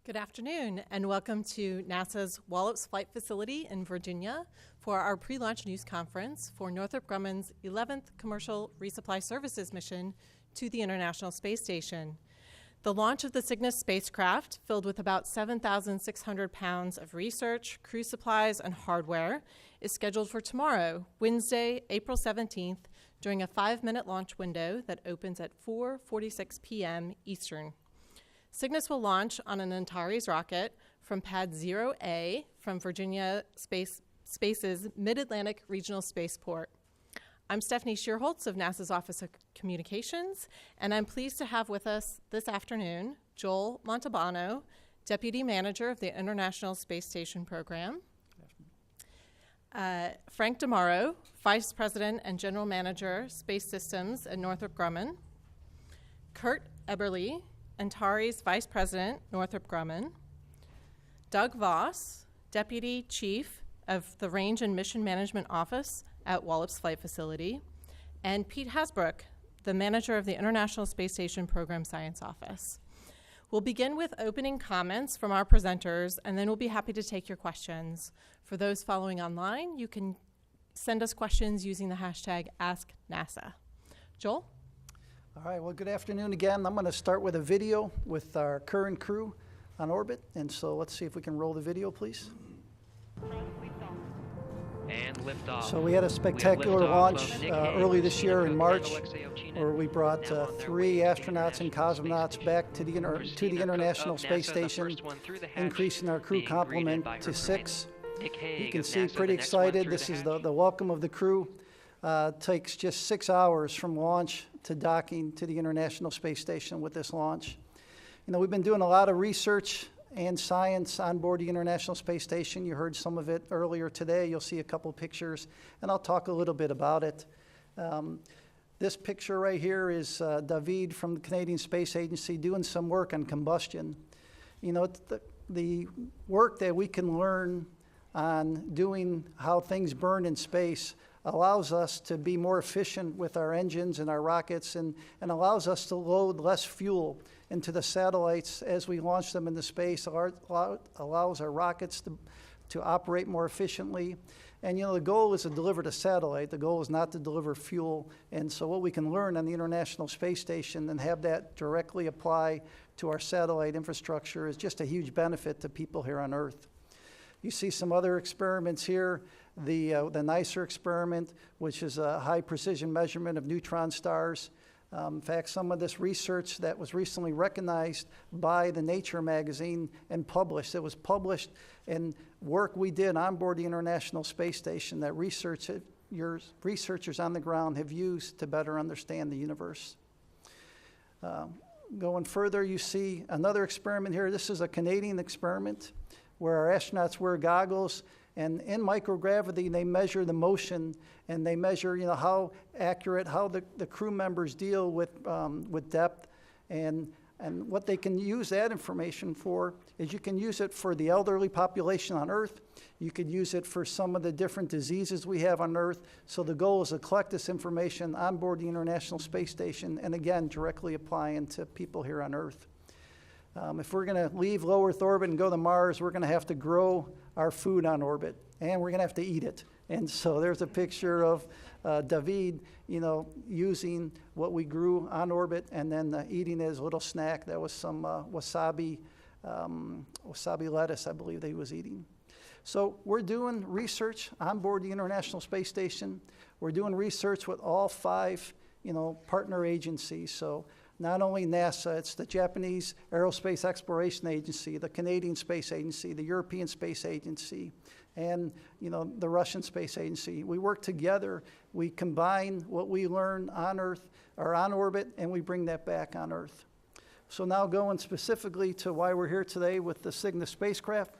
Good afternoon, and welcome to NASA's Wallops Flight Facility in Virginia for our pre-launch news conference for Northrop Grumman's 11th Commercial Resupply Services mission to the International Space Station. The launch of the Cygnus spacecraft, filled with about 7,600 pounds of research, crew supplies, and hardware, is scheduled for tomorrow, Wednesday, April 17th, during a 5-minute launch window that opens at 4:46 p.m. Eastern. Cygnus will launch on an Antares rocket from Pad 0A from Virginia Space's Mid-Atlantic Regional Spaceport. I'm Stephanie Shearholtz of NASA's Office of Communications, and I'm pleased to have with us this afternoon Joel Montalbano, Deputy Manager of the International Space Station Program, Frank DeMauro, Vice President and General Manager, Space Systems at Northrop Grumman, Kurt Eberle, Antares Vice President, Northrop Grumman, Doug Voss, Deputy Chief of the Range and Mission Management Office at Wallops Flight Facility, and Pete Hasbrook, the Manager of the International Space Station Program Science Office. We'll begin with opening comments from our presenters, and then we'll be happy to take your questions. For those following online, you can send us questions using the hashtag AskNASA. Joel? All right, well, good afternoon again. I'm going to start with a video with our current crew on orbit. And so let's see if we can roll the video, please. And liftoff. So we had a spectacular launch early this year in March, where we brought 3 astronauts and cosmonauts back to the International Space Station, increasing our crew complement to 6. You can see pretty excited. This is the welcome of the crew. Takes just 6 hours from launch to docking to the International Space Station with this launch. You know, we've been doing a lot of research and science on board the International Space Station. You heard some of it earlier today. You'll see a couple pictures, and I'll talk a little bit about it. This picture right here is David from the Canadian Space Agency doing some work on combustion. You know, the work that we can learn on doing how things burn in space allows us to be more efficient with our engines and our rockets, and allows us to load less fuel into the satellites as we launch them into space, allows our rockets to operate more efficiently. And, you know, the goal is to deliver the satellite. The goal is not to deliver fuel. And so what we can learn on the International Space Station and have that directly apply to our satellite infrastructure is just a huge benefit to people here on Earth. You see some other experiments here. The NICER experiment, which is a high precision measurement of neutron stars. In fact, some of this research that was recently recognized by the Nature magazine and published. It was published in work we did on board the International Space Station that researchers on the ground have used to better understand the universe. Going further, you see another experiment here. This is a Canadian experiment where our astronauts wear goggles, and in microgravity they measure the motion, and they measure, you know, how accurate, how the crew members deal with depth, and what they can use that information for is you can use it for the elderly population on Earth. You could use it for some of the different diseases we have on Earth. So the goal is to collect this information on board the International Space Station, and again, directly applying to people here on Earth. If we're going to leave low Earth orbit and go to Mars, we're going to have to grow our food on orbit, and we're going to have to eat it. And so there's a picture of David, you know, using what we grew on orbit and then eating it as a little snack. That was some wasabi lettuce, I believe, that he was eating. So we're doing research on board the International Space Station. We're doing research with all 5, you know, partner agencies. So not only NASA, it's the Japanese Aerospace Exploration Agency, the Canadian Space Agency, the European Space Agency, and, you know, the Russian Space Agency. We work together. We combine what we learn on Earth or on orbit, and we bring that back on Earth. So now going specifically to why we're here today with the Cygnus spacecraft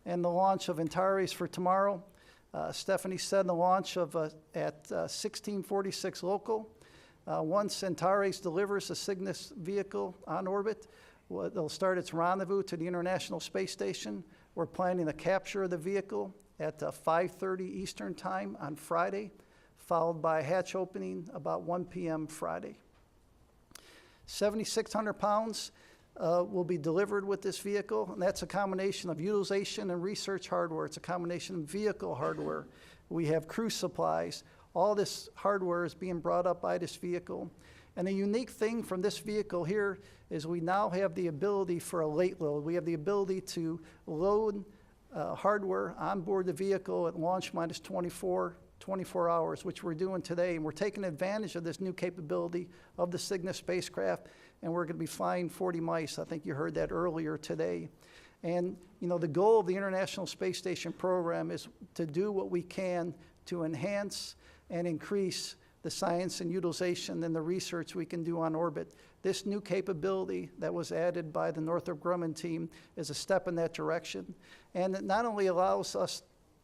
and the launch of Antares for tomorrow. Stephanie said the launch of at 1646 local. Once Antares delivers the Cygnus vehicle on orbit, it'll start its rendezvous to the International Space Station. We're planning the capture of the vehicle at 5:30 Eastern Time on Friday, followed by hatch opening about 1 p.m. Friday. 7,600 pounds. will be delivered with this vehicle, and that's a combination of utilization and research hardware. It's a combination of vehicle hardware. We have crew supplies. All this hardware is being brought up by this vehicle. And the unique thing from this vehicle here is we now have the ability for a late load. We have the ability to load hardware on board the vehicle at launch minus 24 hours, which we're doing today. And we're taking advantage of this new capability of the Cygnus spacecraft, and we're going to be flying 40 mice. I think you heard that earlier today. And you know, the goal of the International Space Station program is to do what we can to enhance and increase the science and utilization and the research we can do on orbit. This new capability that was added by the Northrop Grumman team is a step in that direction. And it not only allows us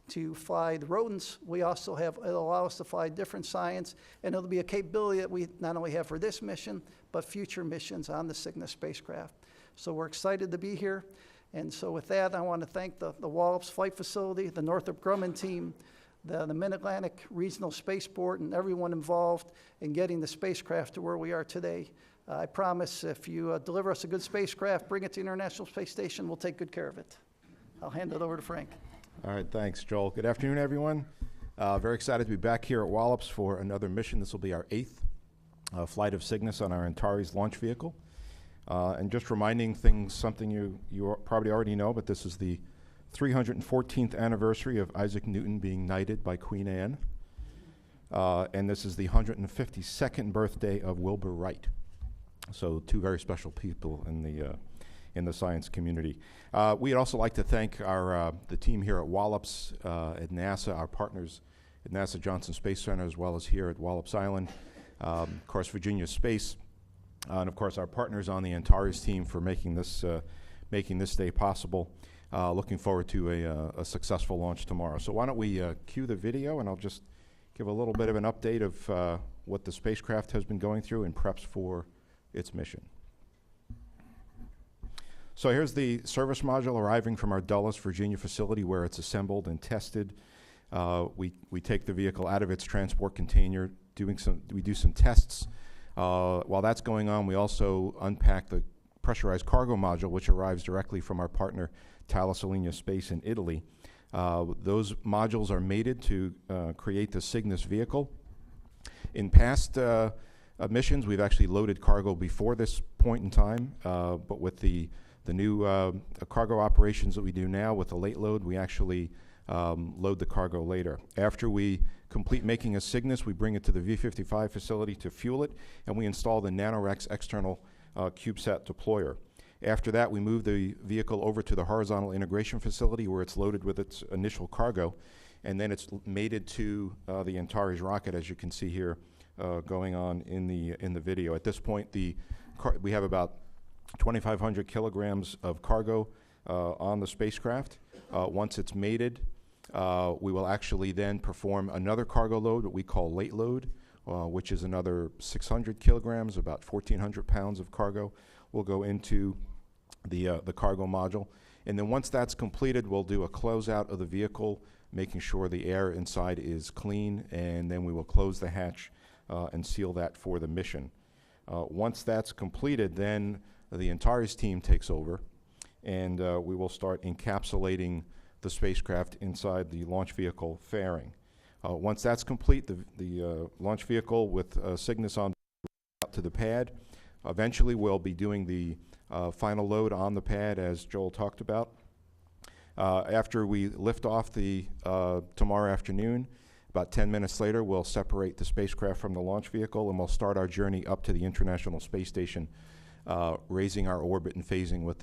to fly the rodents, we also have, it'll allow us to fly different science, and it'll be a capability that we not only have for this mission, but future missions on the Cygnus spacecraft. So we're excited to be here. And so with that, I want to thank the Wallops Flight Facility, the Northrop Grumman team, the Mid-Atlantic Regional Spaceport, and everyone involved in getting the spacecraft to where we are today. I promise if you deliver us a good spacecraft, bring it to the International Space Station, we'll take good care of it. I'll hand it over to Frank. All right, thanks, Joel. Good afternoon, everyone. Very excited to be back here at Wallops for another mission. This will be our 8th flight of Cygnus on our Antares launch vehicle. And just reminding things, something you probably already know, but this is the 314th anniversary of Isaac Newton being knighted by Queen Anne. And this is the 152nd birthday of Wilbur Wright. So 2 very special people in the science community. We'd also like to thank the team here at Wallops, at NASA, our partners at NASA Johnson Space Center, as well as here at Wallops Island, of course, Virginia Space, and of course our partners on the Antares team for making this day possible. Looking forward to a successful launch tomorrow. So why don't we cue the video, and I'll just give a little bit of an update of what the spacecraft has been going through in preps for its mission. So here's the service module arriving from our Dulles, Virginia facility where it's assembled and tested. We take the vehicle out of its transport container, we do some tests. While that's going on, we also unpack the pressurized cargo module, which arrives directly from our partner Thales Alenia Space in Italy. Those modules are mated to create the Cygnus vehicle. In past missions, we've actually loaded cargo before this point in time, but with the new cargo operations that we do now with the late load, we actually load the cargo later. After we complete making a Cygnus, we bring it to the V55 facility to fuel it, and we install the NanoRacks external CubeSat deployer. After that, we move the vehicle over to the horizontal integration facility where it's loaded with its initial cargo, and then it's mated to the Antares rocket, as you can see here going on in the video. At this point, we have about 2,500 kilograms of cargo on the spacecraft. Once it's mated, we will actually then perform another cargo load, what we call late load, which is another 600 kilograms, about 1,400 pounds of cargo will go into the cargo module. And then once that's completed, we'll do a closeout of the vehicle, making sure the air inside is clean, and then we will close the hatch and seal that for the mission. Once that's completed, then the Antares team takes over, and we will start encapsulating the spacecraft inside the launch vehicle fairing. Once that's complete, the launch vehicle with Cygnus on out to the pad. Eventually, we'll be doing the final load on the pad, as Joel talked about. After we lift off tomorrow afternoon, about 10 minutes later, we'll separate the spacecraft from the launch vehicle, and we'll start our journey up to the International Space Station, raising our orbit and phasing with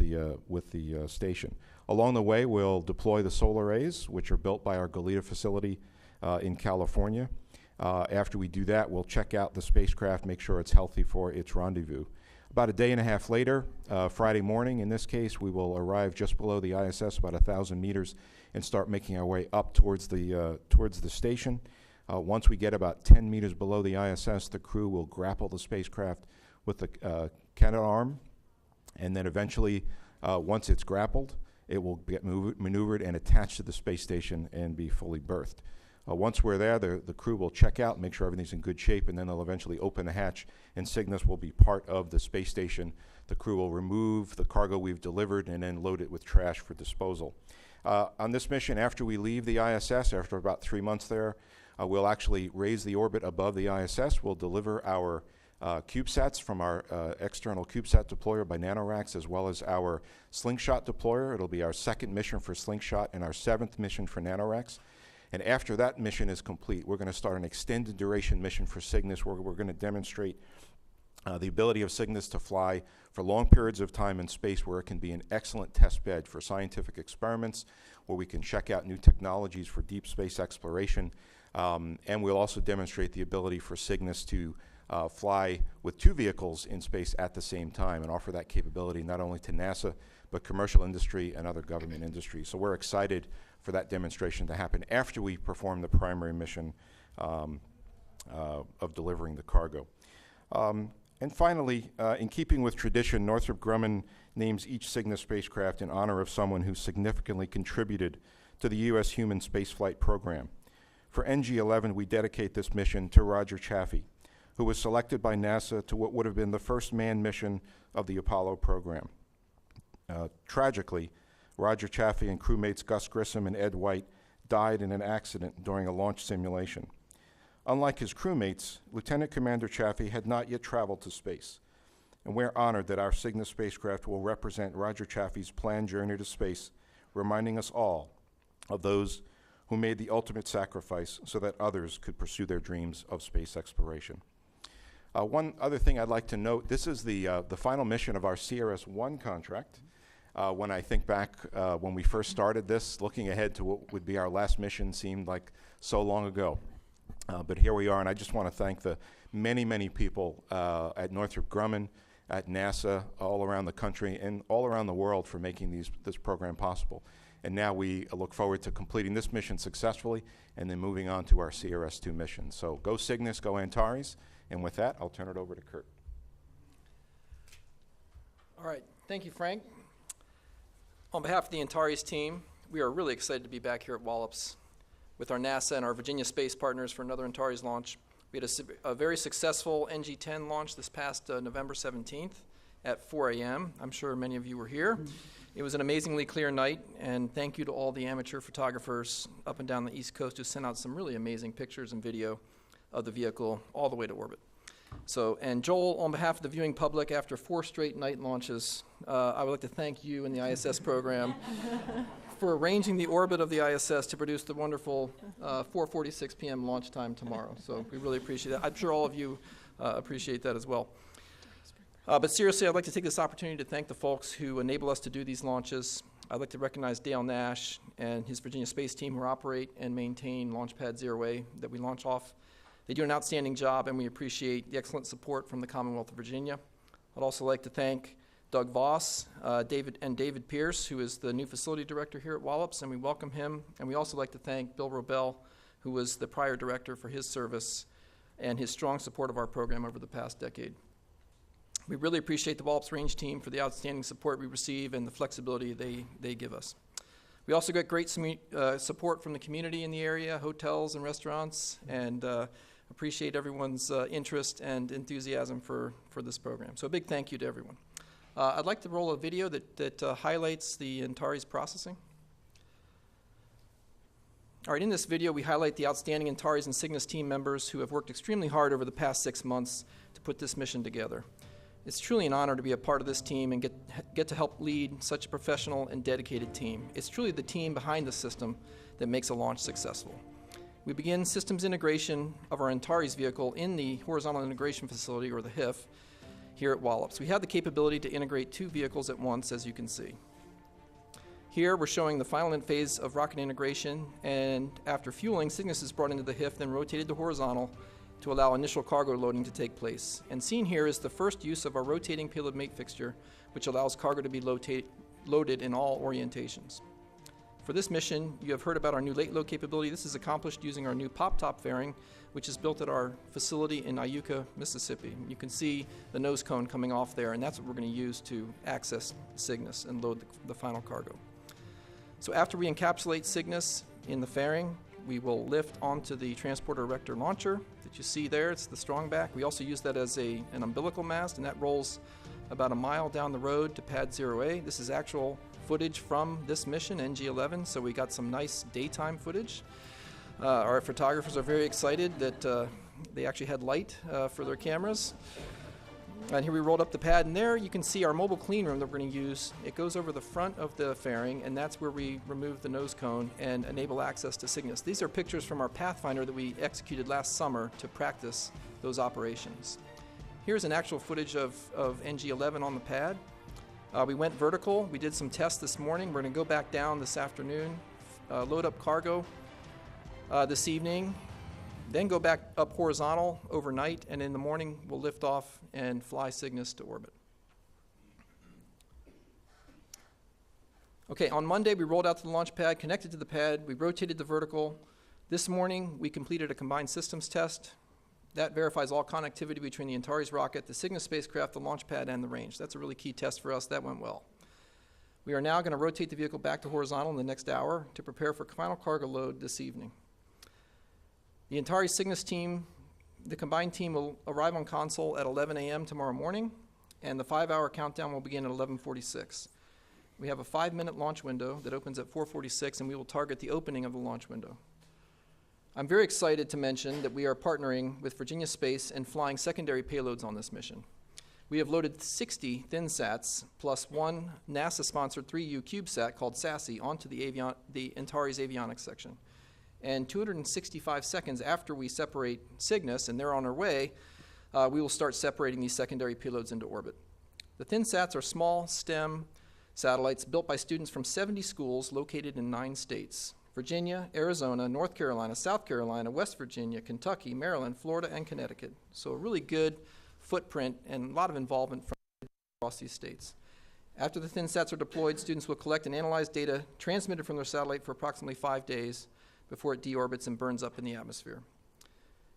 the station. Along the way, we'll deploy the solar arrays, which are built by our Goleta facility in California. After we do that, we'll check out the spacecraft, make sure it's healthy for its rendezvous. About a day and a half later, Friday morning in this case, we will arrive just below the ISS, about 1,000 meters, and start making our way up towards the station. Once we get about 10 meters below the ISS, the crew will grapple the spacecraft with the canadarm, and then eventually, once it's grappled, it will get maneuvered and attached to the space station and be fully berthed. Once we're there, the crew will check out, make sure everything's in good shape, and then they'll eventually open the hatch, and Cygnus will be part of the space station. The crew will remove the cargo we've delivered and then load it with trash for disposal. On this mission, after we leave the ISS, after about 3 months there, we'll actually raise the orbit above the ISS. We'll deliver our CubeSats from our external CubeSat deployer by NanoRacks, as well as our Slingshot deployer. It'll be our 2nd mission for Slingshot and our 7th mission for NanoRacks. And after that mission is complete, we're going to start an extended duration mission for Cygnus, where we're going to demonstrate the ability of Cygnus to fly for long periods of time in space, where it can be an excellent test bed for scientific experiments, where we can check out new technologies for deep space exploration. And we'll also demonstrate the ability for Cygnus to fly with 2 vehicles in space at the same time, and offer that capability not only to NASA, but commercial industry and other government industries. So we're excited for that demonstration to happen after we perform the primary mission of delivering the cargo. And finally, in keeping with tradition, Northrop Grumman names each Cygnus spacecraft in honor of someone who significantly contributed to the U.S. human spaceflight program. For NG-11, we dedicate this mission to Roger Chaffee, who was selected by NASA to what would have been the first manned mission of the Apollo program. Tragically, Roger Chaffee and crewmates Gus Grissom and Ed White died in an accident during a launch simulation. Unlike his crewmates, Lieutenant Commander Chaffee had not yet traveled to space, and we're honored that our Cygnus spacecraft will represent Roger Chaffee's planned journey to space, reminding us all of those who made the ultimate sacrifice so that others could pursue their dreams of space exploration. One other thing I'd like to note, this is the final mission of our CRS-1 contract. When I think back when we first started this, looking ahead to what would be our last mission seemed like so long ago. But here we are, and I just want to thank the many, many people at Northrop Grumman, at NASA, all around the country, and all around the world for making this program possible. And now we look forward to completing this mission successfully and then moving on to our CRS-2 mission. So go Cygnus, go Antares. And with that, I'll turn it over to Kurt. All right, thank you, Frank. On behalf of the Antares team, we are really excited to be back here at Wallops with our NASA and our Virginia space partners for another Antares launch. We had a very successful NG-10 launch this past November 17th at 4 a.m. I'm sure many of you were here. It was an amazingly clear night, and thank you to all the amateur photographers up and down the East Coast who sent out some really amazing pictures and video of the vehicle all the way to orbit. So, and Joel, on behalf of the viewing public, after 4 straight night launches, I would like to thank you and the ISS program for arranging the orbit of the ISS to produce the wonderful 4:46 p.m. launch time tomorrow. So we really appreciate that. I'm sure all of you appreciate that as well. But seriously, I'd like to take this opportunity to thank the folks who enable us to do these launches. I'd like to recognize Dale Nash and his Virginia space team who operate and maintain Launchpad 0A that we launch off. They do an outstanding job, and we appreciate the excellent support from the Commonwealth of Virginia. I'd also like to thank Doug Voss, David Pierce, who is the new facility director here at Wallops, and we welcome him. And we also like to thank Bill Robel, who was the prior director, for his service and his strong support of our program over the past decade. We really appreciate the Wallops Range team for the outstanding support we receive and the flexibility they give us. We also get great support from the community in the area, hotels and restaurants, and appreciate everyone's interest and enthusiasm for this program. So a big thank you to everyone. I'd like to roll a video that highlights the Antares processing. All right, in this video, we highlight the outstanding Antares and Cygnus team members who have worked extremely hard over the past 6 months to put this mission together. It's truly an honor to be a part of this team and get to help lead such a professional and dedicated team. It's truly the team behind the system that makes a launch successful. We begin systems integration of our Antares vehicle in the Horizontal Integration Facility, or the HIF, here at Wallops. We have the capability to integrate 2 vehicles at once, as you can see. Here we're showing the final phase of rocket integration, and after fueling, Cygnus is brought into the HIF, then rotated to horizontal to allow initial cargo loading to take place. And seen here is the first use of our rotating payload mate fixture, which allows cargo to be loaded in all orientations. For this mission, you have heard about our new late load capability. This is accomplished using our new pop-top fairing, which is built at our facility in Iuka, Mississippi. You can see the nose cone coming off there, and that's what we're going to use to access Cygnus and load the final cargo. So after we encapsulate Cygnus in the fairing, We will lift onto the transporter erector launcher that you see there. It's the strong back. We also use that as an umbilical mast, and that rolls about a mile down the road to pad 0A. This is actual footage from this mission, NG-11, so we got some nice daytime footage. Our photographers are very excited that they actually had light for their cameras. And here we rolled up the pad, and there you can see our mobile clean room that we're going to use. It goes over the front of the fairing, and that's where we remove the nose cone and enable access to Cygnus. These are pictures from our Pathfinder that we executed last summer to practice those operations. Here's an actual footage of NG-11 on the pad. We went vertical. We did some tests this morning. We're going to go back down this afternoon, load up cargo this evening, then go back up horizontal overnight, and in the morning we'll lift off and fly Cygnus to orbit. Okay, on Monday we rolled out to the launch pad, connected to the pad, we rotated the vertical. This morning we completed a combined systems test. That verifies all connectivity between the Antares rocket, the Cygnus spacecraft, the launch pad, and the range. That's a really key test for us. That went well. We are now going to rotate the vehicle back to horizontal in the next hour to prepare for final cargo load this evening. The Antares Cygnus team, the combined team, will arrive on console at 11 a.m. tomorrow morning, and the 5-hour countdown will begin at 11:46. We have a 5-minute launch window that opens at 4:46, and we will target the opening of the launch window. I'm very excited to mention that we are partnering with Virginia Space and flying secondary payloads on this mission. We have loaded 60 ThinSats plus one NASA-sponsored 3U CubeSat called SASE onto the Antares avionics section. And 265 seconds after we separate Cygnus, and they're on our way, we will start separating these secondary payloads into orbit. The ThinSats are small STEM satellites built by students from 70 schools located in 9 states: Virginia, Arizona, North Carolina, South Carolina, West Virginia, Kentucky, Maryland, Florida, and Connecticut. So a really good footprint and a lot of involvement from across these states. After the ThinSats are deployed, students will collect and analyze data transmitted from their satellite for approximately 5 days before it deorbits and burns up in the atmosphere.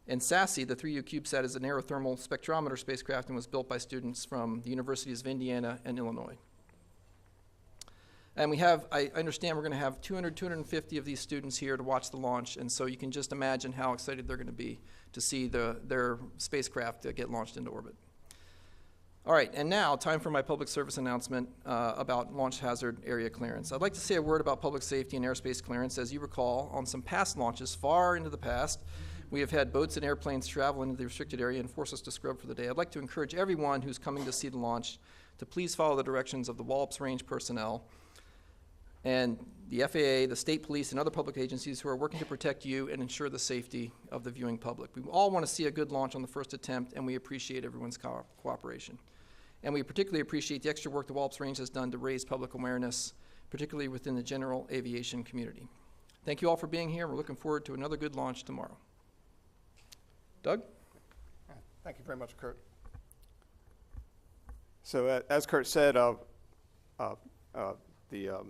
And SASE, the 3U CubeSat, is an aerothermal spectrometer spacecraft and was built by students from the Universities of Indiana and Illinois. And we have, I understand we're going to have 200, 250 of these students here to watch the launch, and so you can just imagine how excited they're going to be to see their spacecraft get launched into orbit. All right, and now time for my public service announcement about launch hazard area clearance. I'd like to say a word about public safety and airspace clearance. As you recall, on some past launches, far into the past, we have had boats and airplanes travel into the restricted area and force us to scrub for the day. I'd like to encourage everyone who's coming to see the launch to please follow the directions of the Wallops Range personnel and the FAA, the state police, and other public agencies who are working to protect you and ensure the safety of the viewing public. We all want to see a good launch on the first attempt, and we appreciate everyone's cooperation. And we particularly appreciate the extra work the Wallops Range has done to raise public awareness, particularly within the general aviation community. Thank you all for being here. We're looking forward to another good launch tomorrow. Doug? Thank you very much, Kurt. So as Kurt said, the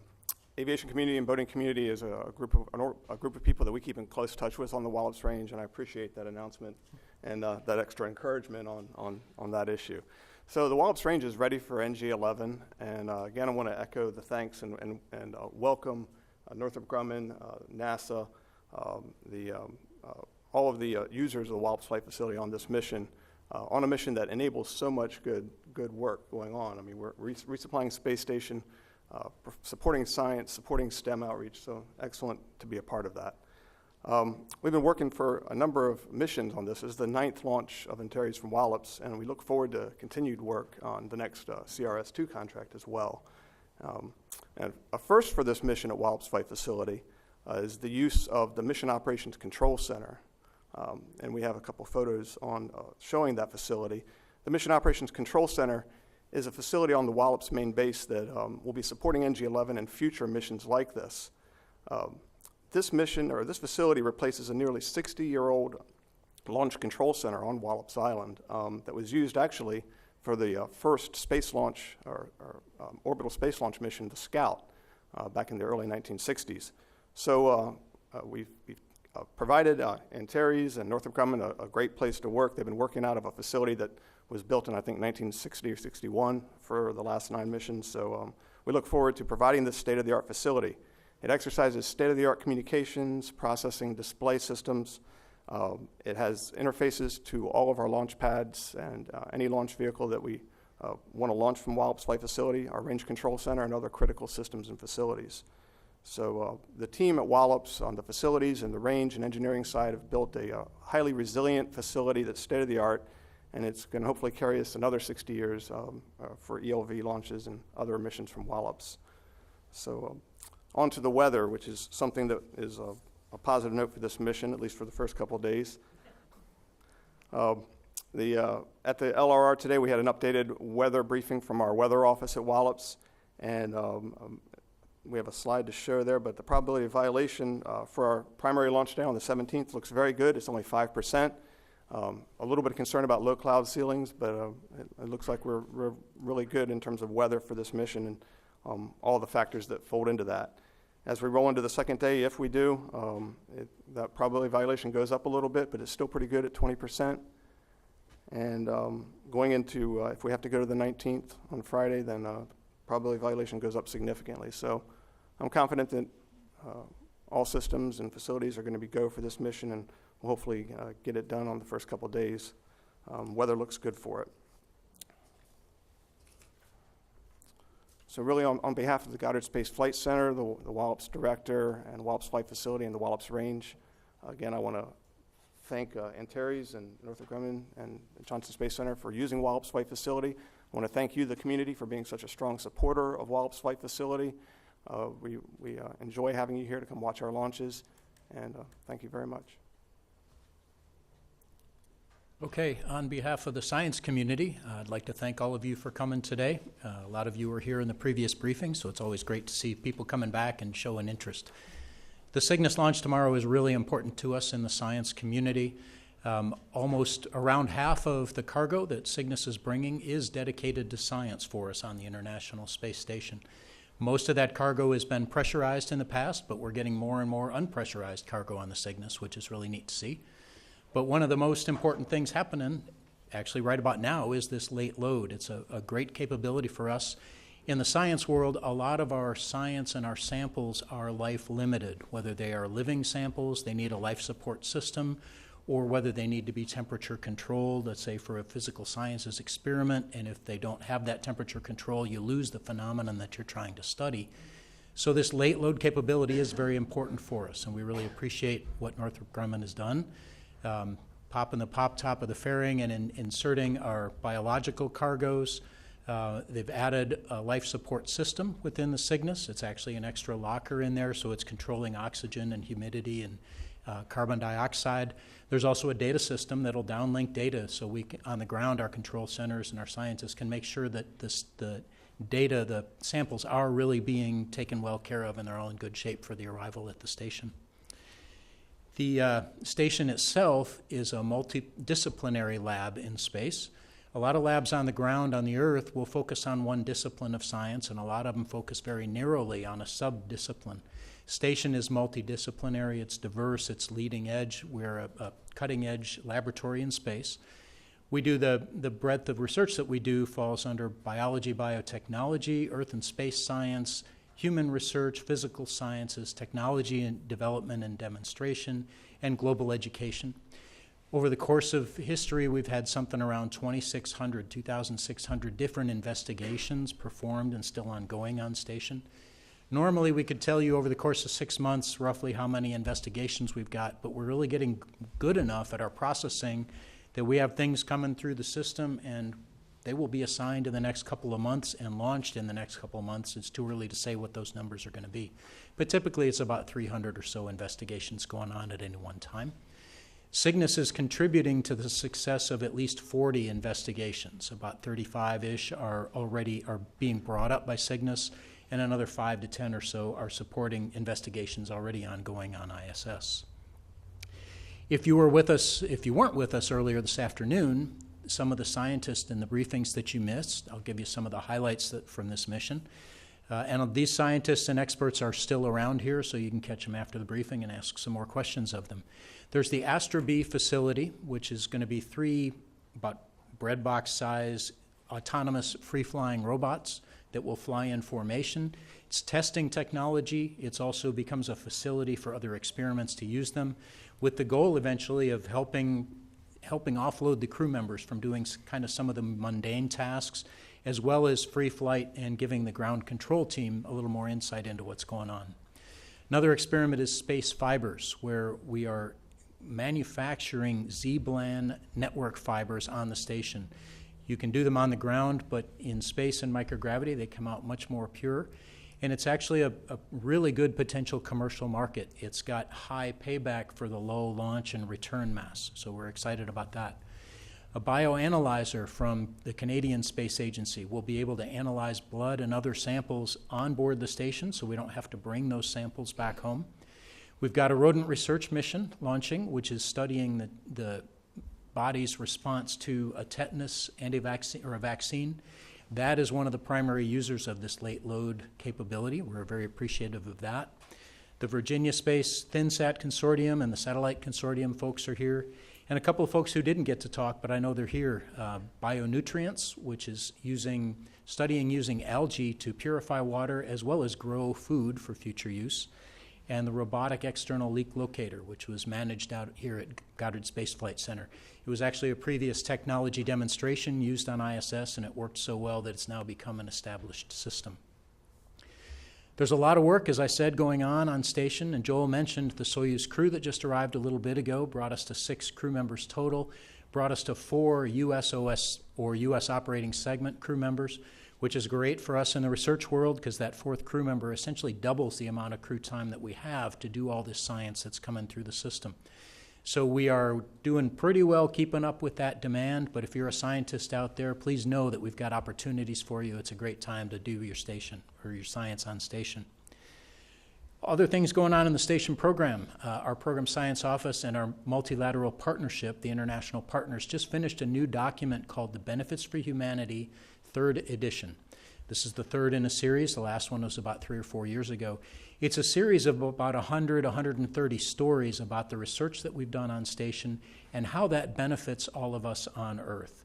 aviation community and boating community is a group of people that we keep in close touch with on the Wallops Range, and I appreciate that announcement and that extra encouragement on that issue. So the Wallops Range is ready for NG-11, and again, I want to echo the thanks and welcome Northrop Grumman, NASA, all of the users of the Wallops Flight Facility on this mission, on a mission that enables so much good work going on. I mean, we're resupplying space station, supporting science, supporting STEM outreach, so excellent to be a part of that. We've been working for a number of missions on this. This is the 9th launch of Antares from Wallops, and we look forward to continued work on the next CRS-2 contract as well. And a first for this mission at Wallops Flight Facility is the use of the Mission Operations Control Center. And we have a couple photos on showing that facility. The Mission Operations Control Center is a facility on the Wallops main base that will be supporting NG-11 and future missions like this. This mission, or this facility, replaces a nearly 60-year-old launch control center on Wallops Island that was used actually for the first space launch or orbital space launch mission, the Scout, back in the early 1960s. So we've provided Antares and Northrop Grumman a great place to work. They've been working out of a facility that was built in, I think, 1960 or 61 for the last 9 missions. So we look forward to providing this state-of-the-art facility. It exercises state-of-the-art communications, processing display systems. It has interfaces to all of our launch pads and any launch vehicle that we want to launch from Wallops Flight Facility, our Range Control Center, and other critical systems and facilities. So the team at Wallops on the facilities and the range and engineering side have built a highly resilient facility that's state-of-the-art, and it's going to hopefully carry us another 60 years for ELV launches and other missions from Wallops. So on to the weather, which is something that is a positive note for this mission, at least for the first couple of days. At the LRR today, we had an updated weather briefing from our weather office at Wallops, and we have a slide to show there, but the probability of violation for our primary launch day on the 17th looks very good. It's only 5%. A little bit of concern about low cloud ceilings, but it looks like we're really good in terms of weather for this mission and all the factors that fold into that. As we roll into the second day, if we do, that probability of violation goes up a little bit, but it's still pretty good at 20%. And going into, if we have to go to the 19th on Friday, then probability of violation goes up significantly. So I'm confident that all systems and facilities are going to be go for this mission, and we'll hopefully get it done on the first couple of days. Weather looks good for it. So really on behalf of the Goddard Space Flight Center, the Wallops Director, and Wallops Flight Facility, and the Wallops Range, again, I want to thank Antares and Northrop Grumman and Johnson Space Center for using Wallops Flight Facility. I want to thank you, the community, for being such a strong supporter of Wallops Flight Facility. We enjoy having you here to come watch our launches, and thank you very much. Okay, on behalf of the science community, I'd like to thank all of you for coming today. A lot of you were here in the previous briefing, so it's always great to see people coming back and showing interest. The Cygnus launch tomorrow is really important to us in the science community. Almost around half of the cargo that Cygnus is bringing is dedicated to science for us on the International Space Station. Most of that cargo has been pressurized in the past, but we're getting more and more unpressurized cargo on the Cygnus, which is really neat to see. But one of the most important things happening, actually right about now, is this late load. It's a great capability for us. In the science world, a lot of our science and our samples are life limited, whether they are living samples, they need a life support system, or whether they need to be temperature controlled, let's say for a physical sciences experiment, and if they don't have that temperature control, you lose the phenomenon that you're trying to study. So this late load capability is very important for us, and we really appreciate what Northrop Grumman has done. Popping the pop top of the fairing and inserting our biological cargoes. They've added a life support system within the Cygnus. It's actually an extra locker in there, so it's controlling oxygen and humidity and carbon dioxide. There's also a data system that'll downlink data, so we can, on the ground, our control centers and our scientists can make sure that the data, the samples are really being taken well care of and they're all in good shape for the arrival at the station. The station itself is a multidisciplinary lab in space. A lot of labs on the ground on the Earth will focus on one discipline of science, and a lot of them focus very narrowly on a sub-discipline. Station is multidisciplinary, it's diverse, it's leading edge. We're a cutting-edge laboratory in space. We do the breadth of research that we do falls under biology, biotechnology, Earth and space science, human research, physical sciences, technology and development and demonstration, and global education. Over the course of history, we've had something around 2,600 different investigations performed and still ongoing on station. Normally, we could tell you over the course of 6 months roughly how many investigations we've got, but we're really getting good enough at our processing that we have things coming through the system and they will be assigned in the next couple of months and launched in the next couple of months. It's too early to say what those numbers are going to be. But typically, it's about 300 or so investigations going on at any one time. Cygnus is contributing to the success of at least 40 investigations. About 35-ish are being brought up by Cygnus, and another 5 to 10 or so are supporting investigations already ongoing on ISS. If you weren't with us earlier this afternoon, some of the scientists in the briefings that you missed, I'll give you some of the highlights from this mission. And these scientists and experts are still around here, so you can catch them after the briefing and ask some more questions of them. There's the Astra B facility, which is going to be 3 about breadbox size autonomous free-flying robots that will fly in formation. It's testing technology. It also becomes a facility for other experiments to use them, with the goal eventually of helping offload the crew members from doing kind of some of the mundane tasks, as well as free flight and giving the ground control team a little more insight into what's going on. Another experiment is space fibers, where we are manufacturing Z-band network fibers on the station. You can do them on the ground, but in space and microgravity, they come out much more pure. And it's actually a really good potential commercial market. It's got high payback for the low launch and return mass, so we're excited about that. A bioanalyzer from the Canadian Space Agency will be able to analyze blood and other samples on board the station, so we don't have to bring those samples back home. We've got a rodent research mission launching, which is studying the body's response to a tetanus anti-vaccine or a vaccine. That is one of the primary users of this late load capability. We're very appreciative of that. The Virginia Space ThinSat Consortium and the Satellite Consortium folks are here. And a couple of folks who didn't get to talk, but I know they're here. Bionutrients, which is studying using algae to purify water as well as grow food for future use. And the Robotic External Leak Locator, which was managed out here at Goddard Space Flight Center. It was actually a previous technology demonstration used on ISS, and it worked so well that it's now become an established system. There's a lot of work, as I said, going on station, and Joel mentioned the Soyuz crew that just arrived a little bit ago, brought us to 6 crew members total, brought us to 4 USOS or US Operating Segment crew members, which is great for us in the research world because that 4th crew member essentially doubles the amount of crew time that we have to do all this science that's coming through the system. So we are doing pretty well keeping up with that demand, but if you're a scientist out there, please know that we've got opportunities for you. It's a great time to do your station or your science on station. Other things going on in the station program. Our program science office and our multilateral partnership, the international partners, just finished a new document called the Benefits for Humanity 3rd edition. This is the 3rd in a series. The last one was about 3 or 4 years ago. It's a series of about 130 stories about the research that we've done on station and how that benefits all of us on Earth.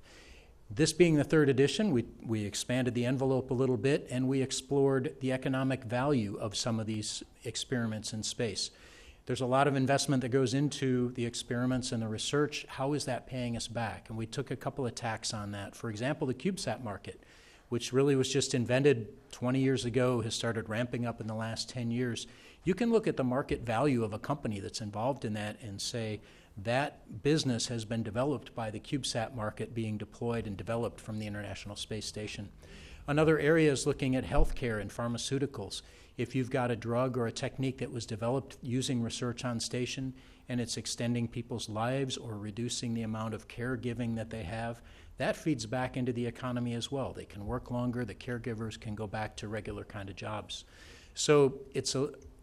This being the 3rd edition, we expanded the envelope a little bit and we explored the economic value of some of these experiments in space. There's a lot of investment that goes into the experiments and the research. How is that paying us back? And we took a couple of tacks on that. For example, the CubeSat market, which really was just invented 20 years ago, has started ramping up in the last 10 years. You can look at the market value of a company that's involved in that and say that business has been developed by the CubeSat market being deployed and developed from the International Space Station. Another area is looking at healthcare and pharmaceuticals. If you've got a drug or a technique that was developed using research on station and it's extending people's lives or reducing the amount of caregiving that they have, that feeds back into the economy as well. They can work longer, the caregivers can go back to regular kind of jobs. So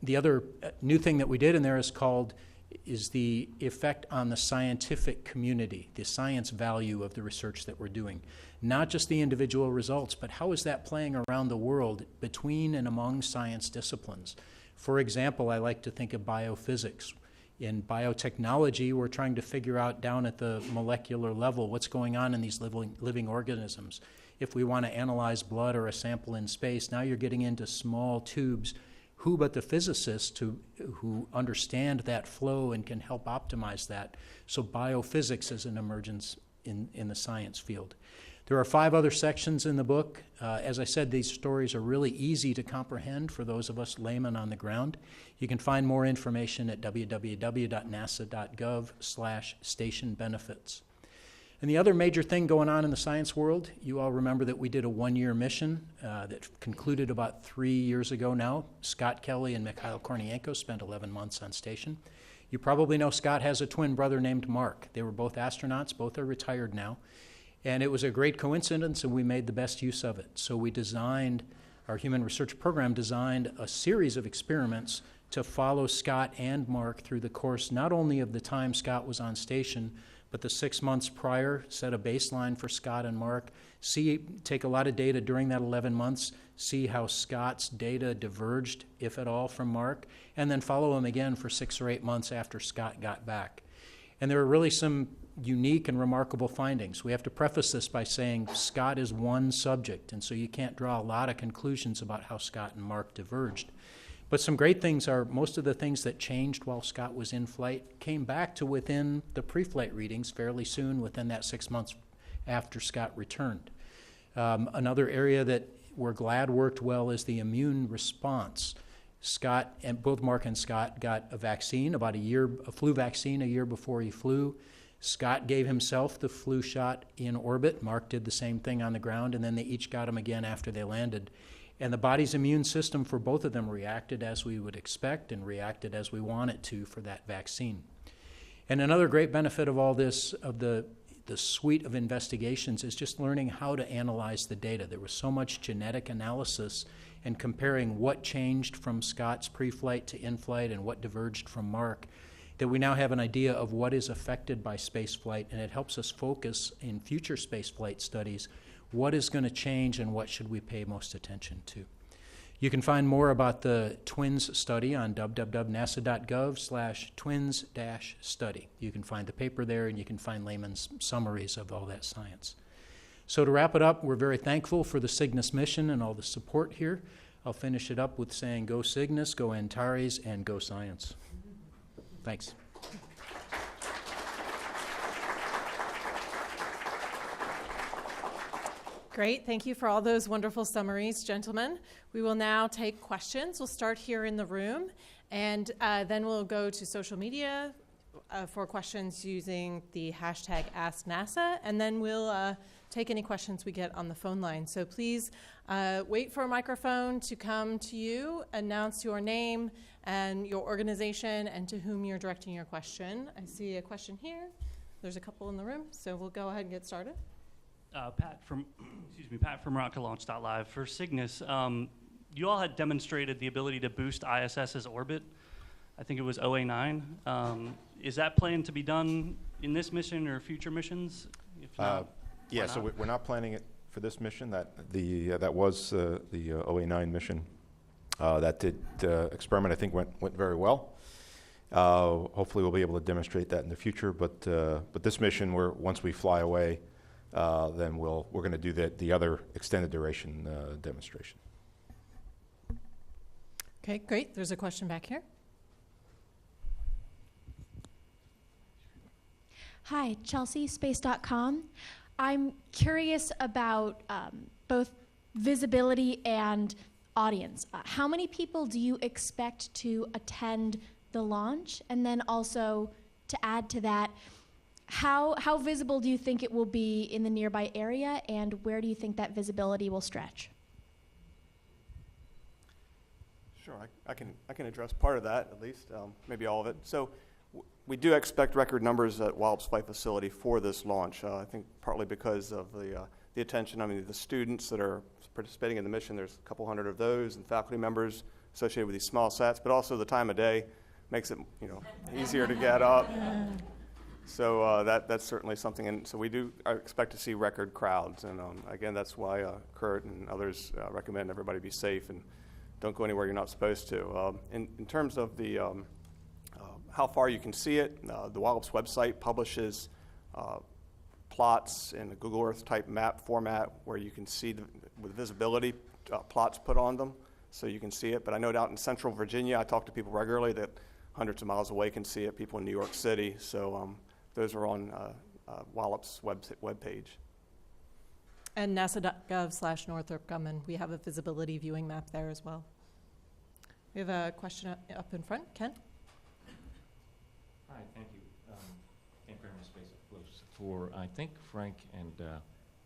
the other new thing that we did in there is the effect on the scientific community, the science value of the research that we're doing. Not just the individual results, but how is that playing around the world between and among science disciplines? For example, I like to think of biophysics. In biotechnology, we're trying to figure out down at the molecular level what's going on in these living organisms. If we want to analyze blood or a sample in space, now you're getting into small tubes. Who but the physicists who understand that flow and can help optimize that? So biophysics is an emergence in the science field. There are 5 other sections in the book. As I said, these stories are really easy to comprehend for those of us laymen on the ground. You can find more information at www.nasa.gov/station-benefits. And the other major thing going on in the science world, you all remember that we did a 1-year mission that concluded about 3 years ago now. Scott Kelly and Mikhail Kornienko spent 11 months on station. You probably know Scott has a twin brother named Mark. They were both astronauts, both are retired now. And it was a great coincidence, and we made the best use of it. So our human research program designed a series of experiments to follow Scott and Mark through the course, not only of the time Scott was on station, but the 6 months prior, set a baseline for Scott and Mark, take a lot of data during that 11 months, see how Scott's data diverged, if at all, from Mark, and then follow him again for 6 or 8 months after Scott got back. And there are really some unique and remarkable findings. We have to preface this by saying Scott is one subject, and so you can't draw a lot of conclusions about how Scott and Mark diverged. But some great things are most of the things that changed while Scott was in flight came back to within the pre-flight readings fairly soon, within that 6 months after Scott returned. Another area that we're glad worked well is the immune response. Scott, and both Mark and Scott, got a vaccine a flu vaccine a year before he flew. Scott gave himself the flu shot in orbit. Mark did the same thing on the ground, and then they each got him again after they landed. And the body's immune system for both of them reacted as we would expect and reacted as we want it to for that vaccine. And another great benefit of all this, of the suite of investigations, is just learning how to analyze the data. There was so much genetic analysis and comparing what changed from Scott's pre-flight to in-flight and what diverged from Mark, that we now have an idea of what is affected by spaceflight, and it helps us focus in future spaceflight studies what is going to change and what should we pay most attention to. You can find more about the TWINS study on www.nasa.gov/twins-study. You can find the paper there, and you can find layman's summaries of all that science. So to wrap it up, we're very thankful for the Cygnus mission and all the support here. I'll finish it up with saying go Cygnus, go Antares, and go science. Thanks. Great. Thank you for all those wonderful summaries, gentlemen. We will now take questions. We'll start here in the room, and then we'll go to social media for questions using the hashtag AskNASA, and then we'll take any questions we get on the phone line. So please wait for a microphone to come to you, announce your name and your organization and to whom you're directing your question. I see a question here. There's a couple in the room, so we'll go ahead and get started. Pat from RocketLaunch.live. For Cygnus, you all had demonstrated the ability to boost ISS's orbit. I think it was OA9. Is that planned to be done in this mission or future missions? If not, yeah, so we're not planning it for this mission. That was the OA9 mission. That experiment, I think, went very well. Hopefully, we'll be able to demonstrate that in the future. But this mission, once we fly away, then we're going to do the other extended duration demonstration. Okay, great. There's a question back here. Hi, Chelsea, space.com. I'm curious about both visibility and audience. How many people do you expect to attend the launch? And then also, to add to that, how visible do you think it will be in the nearby area, and where do you think that visibility will stretch? Sure, I can address part of that, at least, maybe all of it. So we do expect record numbers at Wallops Flight Facility for this launch. I think partly because of the attention. I mean, the students that are participating in the mission, there's a couple hundred of those, and faculty members associated with these small sats, but also the time of day makes it easier to get up. So that's certainly something, and so we do expect to see record crowds, and again, that's why Kurt and others recommend everybody be safe and don't go anywhere you're not supposed to. In terms of the how far you can see it, the Wallops website publishes plots in a Google Earth type map format where you can see with visibility plots put on them, so you can see it. But I know out in Central Virginia, I talk to people regularly that hundreds of miles away can see it. People in New York City, so those are on Wallops webpage. And nasa.gov/Northrop Grumman. We have a visibility viewing map there as well. We have a question up in front. Ken? Hi, thank you. Ken Kramer, Space for, I think, Frank and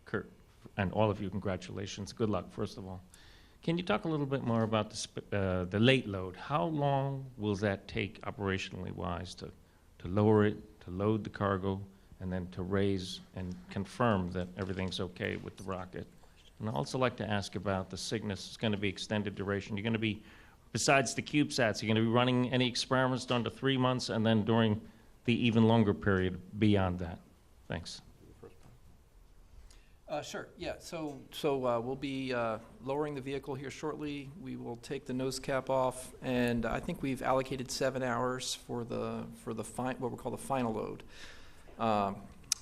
Kurt, and all of you, congratulations. Good luck, first of all. Can you talk a little bit more about the late load? How long will that take operationally wise to lower it, to load the cargo, and then to raise and confirm that everything's okay with the rocket? And I'd also like to ask about the Cygnus. It's going to be extended duration. You're going to be, besides the CubeSats, you're going to be running any experiments done to 3 months and then during the even longer period beyond that? Thanks. Sure, yeah, so we'll be lowering the vehicle here shortly. We will take the nose cap off, and I think we've allocated 7 hours for what we call the final load.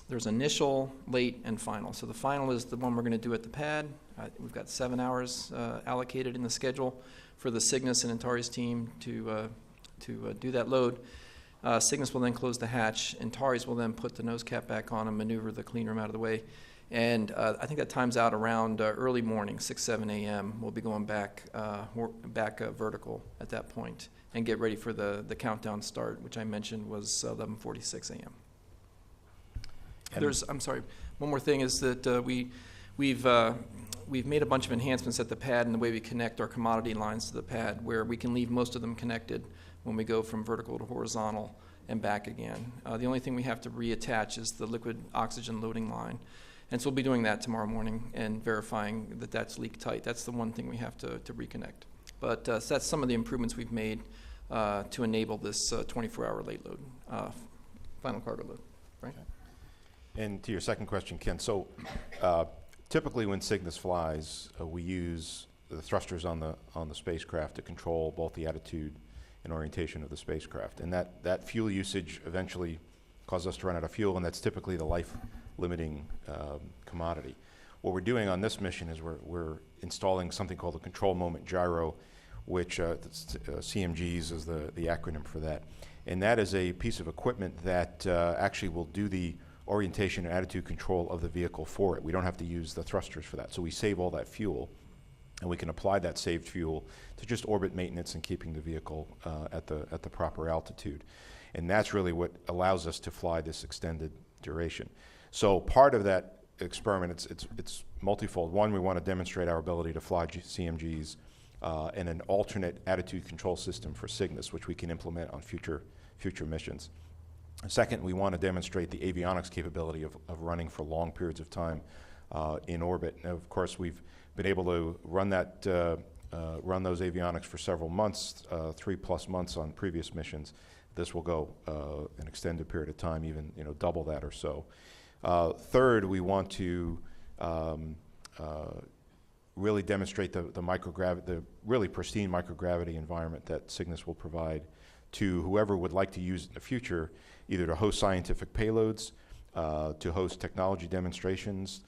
there's initial, late, and final. So the final is the one we're going to do at the pad. We've got 7 hours allocated in the schedule for the Cygnus and Antares team to do that load. Cygnus will then close the hatch. Antares will then put the nose cap back on and maneuver the clean room out of the way. And I think that times out around early morning, 6, 7 a.m. We'll be going back vertical at that point and get ready for the countdown start, which I mentioned was 11:46 a.m. I'm sorry, one more thing is that we've made a bunch of enhancements at the pad in the way we connect our commodity lines to the pad, where we can leave most of them connected when we go from vertical to horizontal and back again. The only thing we have to reattach is the liquid oxygen loading line. And so we'll be doing that tomorrow morning and verifying that that's leak tight. That's the one thing we have to reconnect. But so that's some of the improvements we've made to enable this 24-hour late load, final cargo load. Right? Okay. And to your second question, Ken, so typically when Cygnus flies, we use the thrusters on the spacecraft to control both the attitude and orientation of the spacecraft. And that fuel usage eventually causes us to run out of fuel, and that's typically the life-limiting commodity. What we're doing on this mission is we're installing something called the Control Moment Gyro, which CMGs is the acronym for that. And that is a piece of equipment that actually will do the orientation and attitude control of the vehicle for it. We don't have to use the thrusters for that. So we save all that fuel, and we can apply that saved fuel to just orbit maintenance and keeping the vehicle at the proper altitude. And that's really what allows us to fly this extended duration. So part of that experiment, it's multifold. One, we want to demonstrate our ability to fly CMGs and an alternate attitude control system for Cygnus, which we can implement on future missions. Second, we want to demonstrate the avionics capability of running for long periods of time in orbit. And of course, we've been able to run run those avionics for several months, 3+ months on previous missions. This will go an extended period of time, even double that or so. Third, we want to really demonstrate the really pristine microgravity environment that Cygnus will provide to whoever would like to use it in the future, either to host scientific payloads, to host technology demonstrations,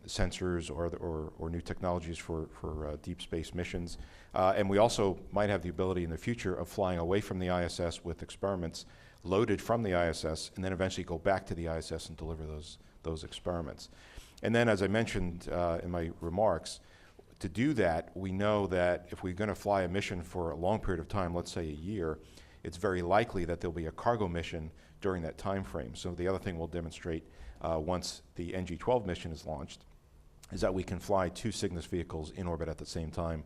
sensors or new technologies for deep space missions. And we also might have the ability in the future of flying away from the ISS with experiments loaded from the ISS, and then eventually go back to the ISS and deliver those experiments. And then, as I mentioned in my remarks, to do that, we know that if we're going to fly a mission for a long period of time, let's say a year, it's very likely that there'll be a cargo mission during that time frame. So the other thing we'll demonstrate once the NG-12 mission is launched is that we can fly 2 Cygnus vehicles in orbit at the same time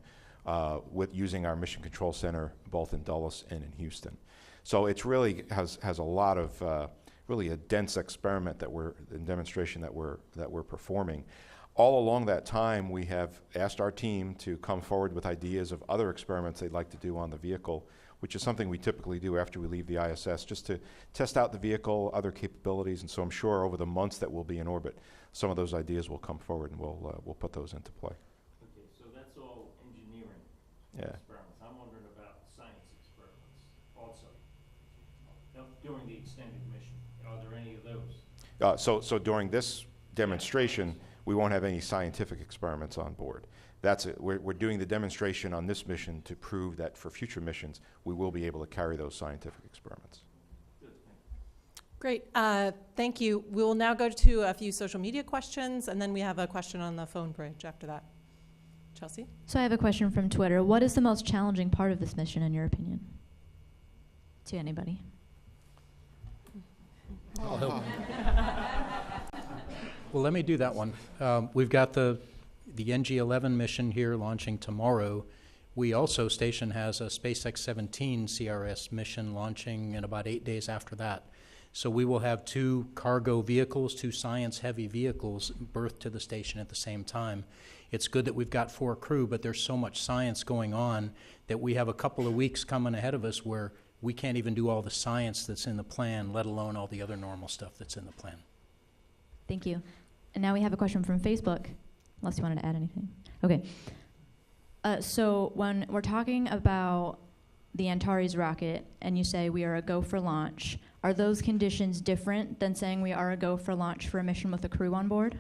with using our Mission Control Center both in Dulles and in Houston. So it's really has a lot of really a dense experiment demonstration that we're performing. All along that time, we have asked our team to come forward with ideas of other experiments they'd like to do on the vehicle, which is something we typically do after we leave the ISS, just to test out the vehicle, other capabilities. And so I'm sure over the months that we'll be in orbit, some of those ideas will come forward, and we'll put those into play. Okay, so that's all engineering experiments. I'm wondering about science experiments also. Now, during the extended mission, are there any of those? So during this demonstration, we won't have any scientific experiments on board. That's it. We're doing the demonstration on this mission to prove that for future missions, we will be able to carry those scientific experiments. Great. Thank you. We will now go to a few social media questions, and then we have a question on the phone bridge after that. Chelsea? So I have a question from Twitter. What is the most challenging part of this mission, in your opinion? To anybody? I'll help. Well, let me do that one. We've got the NG-11 mission here launching tomorrow. We also, Station has a SpaceX 17 CRS mission launching in about 8 days after that. So we will have 2 cargo vehicles, 2 science-heavy vehicles berthed to the station at the same time. It's good that we've got 4 crew, but there's so much science going on that we have a couple of weeks coming ahead of us where we can't even do all the science that's in the plan, let alone all the other normal stuff that's in the plan. Thank you. And now we have a question from Facebook, unless you wanted to add anything. Okay. So when we're talking about the Antares rocket and you say we are a go for launch, Are those conditions different than saying we are a go for launch for a mission with a crew on board?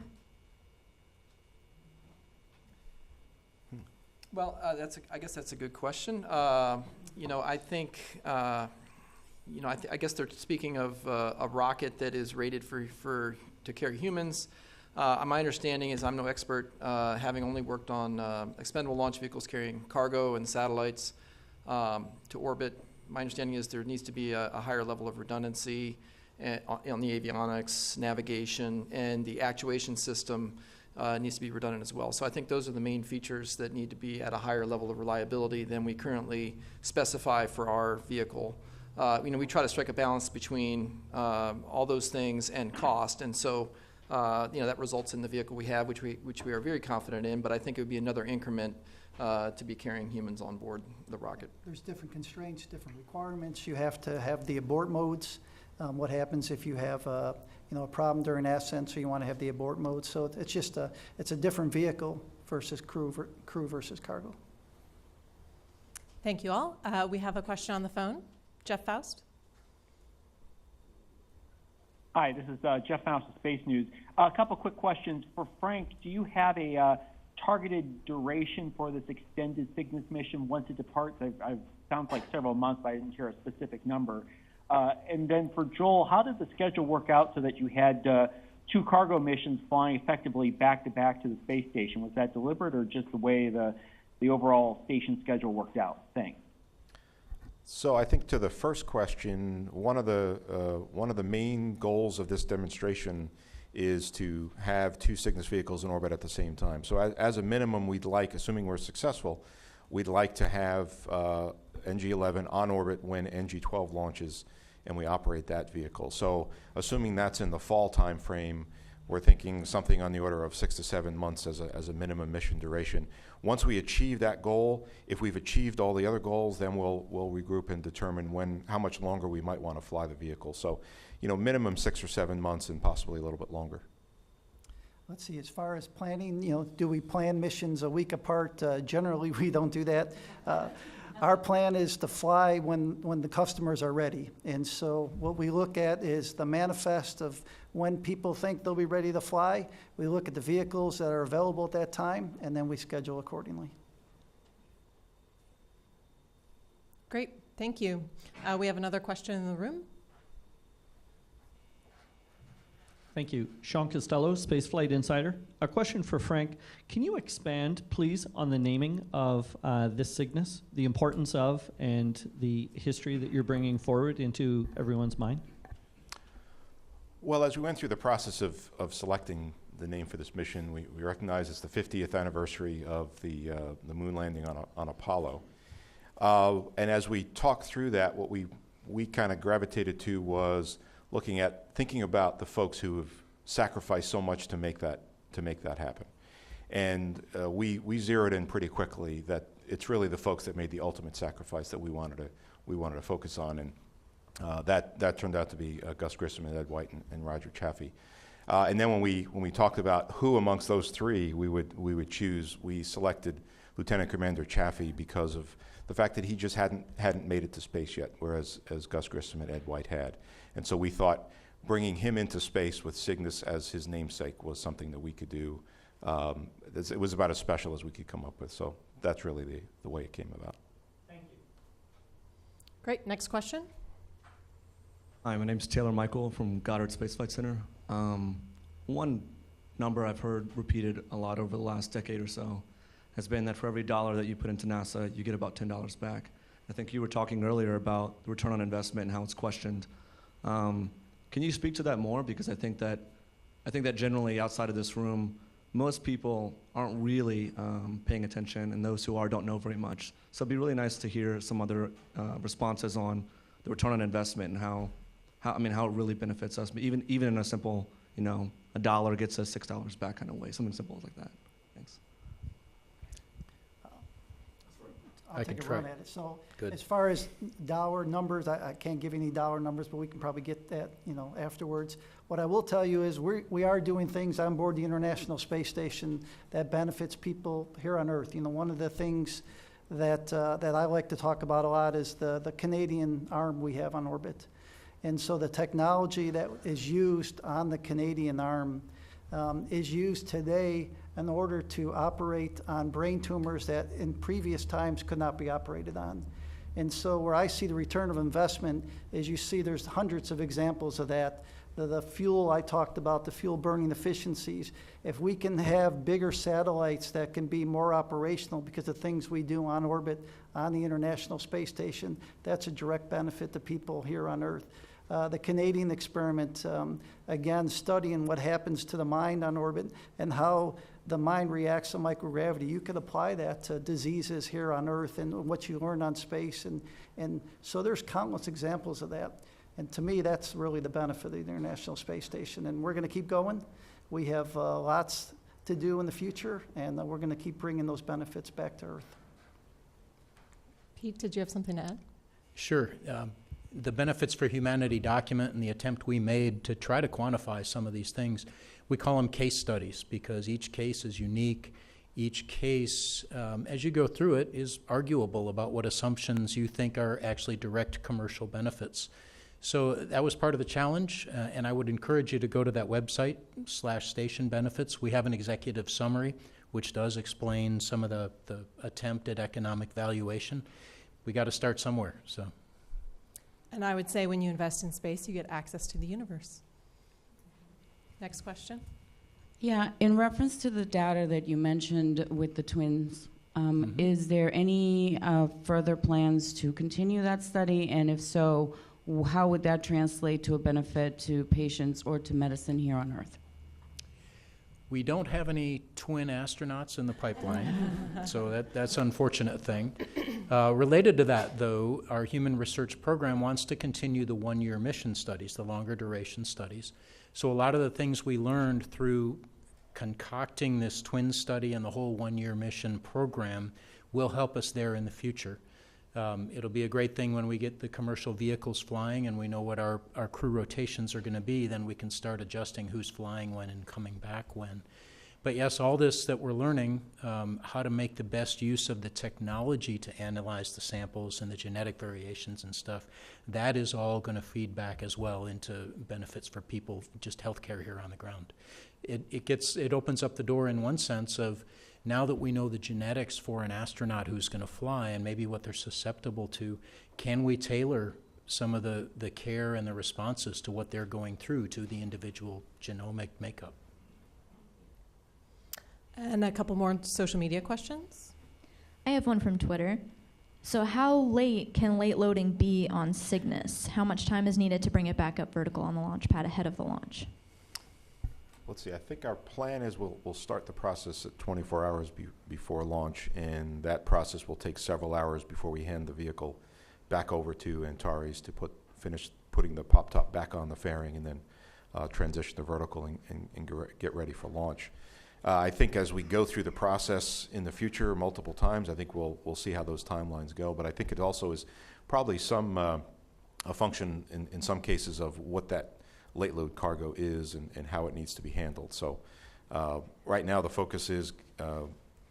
Well, I guess that's a good question. I think, I guess they're speaking of a rocket that is rated to carry humans. My understanding is, I'm no expert, having only worked on expendable launch vehicles carrying cargo and satellites to orbit. My understanding is there needs to be a higher level of redundancy on the avionics, navigation, and the actuation system needs to be redundant as well. So I think those are the main features that need to be at a higher level of reliability than we currently specify for our vehicle. We try to strike a balance between all those things and cost, and so that results in the vehicle we have, which we are very confident in. But I think it would be another increment to be carrying humans on board the rocket. There's different constraints, different requirements. You have to have the abort modes. What happens if you have a problem during ascent, so you want to have the abort mode. So it's just it's a different vehicle versus crew versus cargo. Thank you all. We have a question on the phone. Jeff Faust. Hi, this is Jeff Faust of Space News. A couple quick questions. For Frank, do you have a targeted duration for this extended Cygnus mission once it departs? I've sounds like several months, but I didn't hear a specific number. And then for Joel, how did the schedule work out so that you had 2 cargo missions flying effectively back-to-back to the space station? Was that deliberate, or just the way the overall station schedule worked out? Thanks. So I think to the first question, one of the main goals of this demonstration is to have 2 Cygnus vehicles in orbit at the same time. So as a minimum, we'd like, assuming we're successful, we'd like to have NG-11 on orbit when NG-12 launches and we operate that vehicle. So assuming that's in the fall time frame, we're thinking something on the order of 6 to 7 months as a minimum mission duration. Once we achieve that goal, if we've achieved all the other goals, then we'll regroup and determine how much longer we might want to fly the vehicle. So, minimum 6 or 7 months and possibly a little bit longer. Let's see, as far as planning, do we plan missions a week apart? Generally, we don't do that. Our plan is to fly when the customers are ready. And so what we look at is the manifest of when people think they'll be ready to fly. We look at the vehicles that are available at that time, and then we schedule accordingly. Great, thank you. We have another question in the room. Thank you. Sean Costello, Spaceflight Insider. A question for Frank. Can you expand, please, on the naming of this Cygnus, the importance of, and the history that you're bringing forward into everyone's mind? Well, as we went through the process of selecting the name for this mission, we recognize it's the 50th anniversary of the moon landing on Apollo. And as we talked through that, what we kind of gravitated to was thinking about the folks who have sacrificed so much to make that happen. And we zeroed in pretty quickly that it's really the folks that made the ultimate sacrifice that we wanted to focus on, and that turned out to be Gus Grissom and Ed White and Roger Chaffee. And then when we talked about who amongst those 3 we would choose, we selected Lieutenant Commander Chaffee because of the fact that he just hadn't made it to space yet, whereas Gus Grissom and Ed White had. And so we thought bringing him into space with Cygnus as his namesake was something that we could do. It was about as special as we could come up with. So that's really the way it came about. Thank you. Great, next question. Hi, my name is Taylor Michael from Goddard Space Flight Center. One number I've heard repeated a lot over the last decade or so has been that for every $1 that you put into NASA, you get about $10 back. I think you were talking earlier about the return on investment and how it's questioned. Can you speak to that more? Because I think that generally outside of this room, most people aren't really paying attention, and those who are don't know very much. So it'd be really nice to hear some other responses on the return on investment and how it really benefits us. But even in a simple, $1 gets us $6 back kind of way, something simple like that. Thanks. I'll take a run at it. So as far as dollar numbers, I can't give you any dollar numbers, but we can probably get that, afterwards. What I will tell you is we are doing things on board the International Space Station that benefits people here on Earth. One of the things that I like to talk about a lot is the Canadian arm we have on orbit. And so the technology that is used on the Canadian arm is used today in order to operate on brain tumors that in previous times could not be operated on. And so where I see the return of investment is you see there's hundreds of examples of that. The fuel I talked about, the fuel burning efficiencies. If we can have bigger satellites that can be more operational because of things we do on orbit on the International Space Station, that's a direct benefit to people here on Earth. The Canadian experiment, again, studying what happens to the mind on orbit and how the mind reacts to microgravity. You could apply that to diseases here on Earth and what you learn on space. And so there's countless examples of that. And to me, that's really the benefit of the International Space Station. And we're going to keep going. We have lots to do in the future, and we're going to keep bringing those benefits back to Earth. Pete, did you have something to add? Sure. The Benefits for Humanity document and the attempt we made to try to quantify some of these things, we call them case studies because each case is unique. Each case, as you go through it, is arguable about what assumptions you think are actually direct commercial benefits. So that was part of the challenge, and I would encourage you to go to that website, /station benefits. We have an executive summary, which does explain some of the attempt at economic valuation. We got to start somewhere, so. And I would say when you invest in space, you get access to the universe. Next question. Yeah, in reference to the data that you mentioned with the twins, is there any further plans to continue that study? And if so, how would that translate to a benefit to patients or to medicine here on Earth? We don't have any twin astronauts in the pipeline, so that's an unfortunate thing. Related to that, though, our human research program wants to continue the one-year mission studies, the longer duration studies. So a lot of the things we learned through concocting this twin study and the whole one-year mission program will help us there in the future. It'll be a great thing when we get the commercial vehicles flying and we know what our crew rotations are going to be, then we can start adjusting who's flying when and coming back when. But yes, all this that we're learning, how to make the best use of the technology to analyze the samples and the genetic variations and stuff, that is all going to feed back as well into benefits for people, just healthcare here on the ground. It opens up the door in one sense of, now that we know the genetics for an astronaut who's going to fly and maybe what they're susceptible to, can we tailor some of the care and the responses to what they're going through to the individual genomic makeup? And a couple more social media questions. I have one from Twitter. So how late can late loading be on Cygnus? How much time is needed to bring it back up vertical on the launch pad ahead of the launch? Let's see, I think our plan is we'll start the process at 24 hours before launch, and that process will take several hours before we hand the vehicle back over to Antares to finish putting the pop top back on the fairing and then transition to vertical and get ready for launch. I think as we go through the process in the future multiple times, I think we'll see how those timelines go, but I think it also is probably a function in some cases of what that late load cargo is and how it needs to be handled. So right now the focus is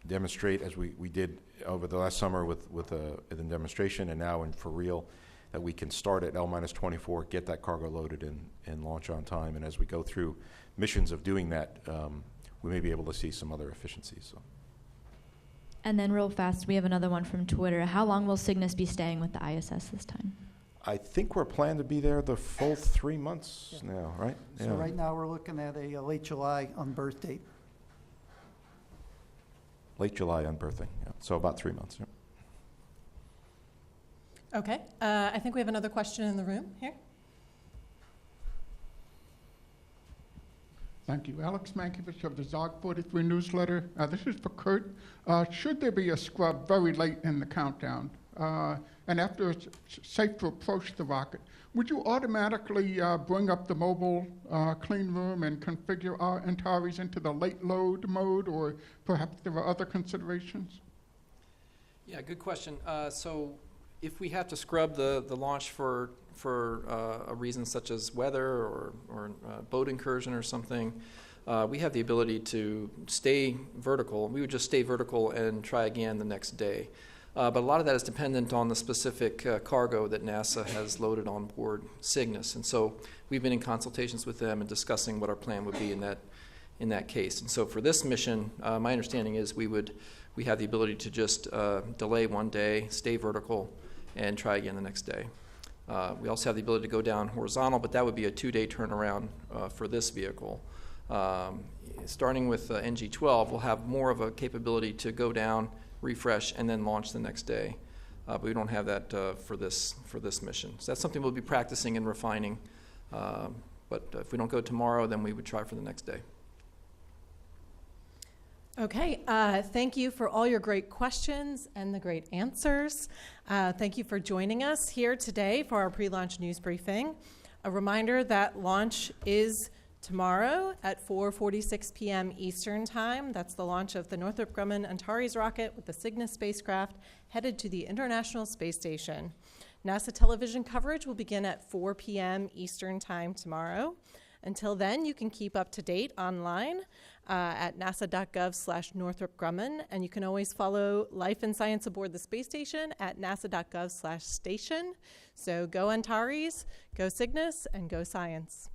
demonstrate, as we did over the last summer with the demonstration and now for real, that we can start at L-24, get that cargo loaded and launch on time. And as we go through missions of doing that, we may be able to see some other efficiencies. So. And then real fast, we have another one from Twitter. How long will Cygnus be staying with the ISS this time? I think we're planned to be there the full 3 months now, right? So right now we're looking at a late July on birth date. Late July on birthing, yeah. So about 3 months. Yeah. Okay, I think we have another question in the room here. Thank you. Alex Mankiewicz of the Zog 43 newsletter. This is for Kurt. Should there be a scrub very late in the countdown, and after it's safe to approach the rocket, would you automatically bring up the mobile clean room and configure our Antares into the late load mode, or perhaps there are other considerations? Yeah, good question. So if we have to scrub the launch for a reason such as weather or boat incursion or something, we have the ability to stay vertical. We would just stay vertical and try again the next day. But a lot of that is dependent on the specific cargo that NASA has loaded on board Cygnus. And so we've been in consultations with them and discussing what our plan would be in that case. And so for this mission, my understanding is we have the ability to just delay one day, stay vertical, and try again the next day. We also have the ability to go down horizontal, but that would be a 2-day turnaround for this vehicle. Starting with NG-12, we'll have more of a capability to go down, refresh, and then launch the next day. But we don't have that for this mission. So that's something we'll be practicing and refining. But if we don't go tomorrow, then we would try for the next day. Okay, thank you for all your great questions and the great answers. Thank you for joining us here today for our pre-launch news briefing. A reminder that launch is tomorrow at 4:46 p.m. Eastern Time. That's the launch of the Northrop Grumman Antares rocket with the Cygnus spacecraft headed to the International Space Station. NASA television coverage will begin at 4 p.m. Eastern Time tomorrow. Until then, you can keep up to date online at nasa.gov/Northrop Grumman, and you can always follow life and science aboard the space station at nasa.gov/station. So go Antares, go Cygnus, and go science.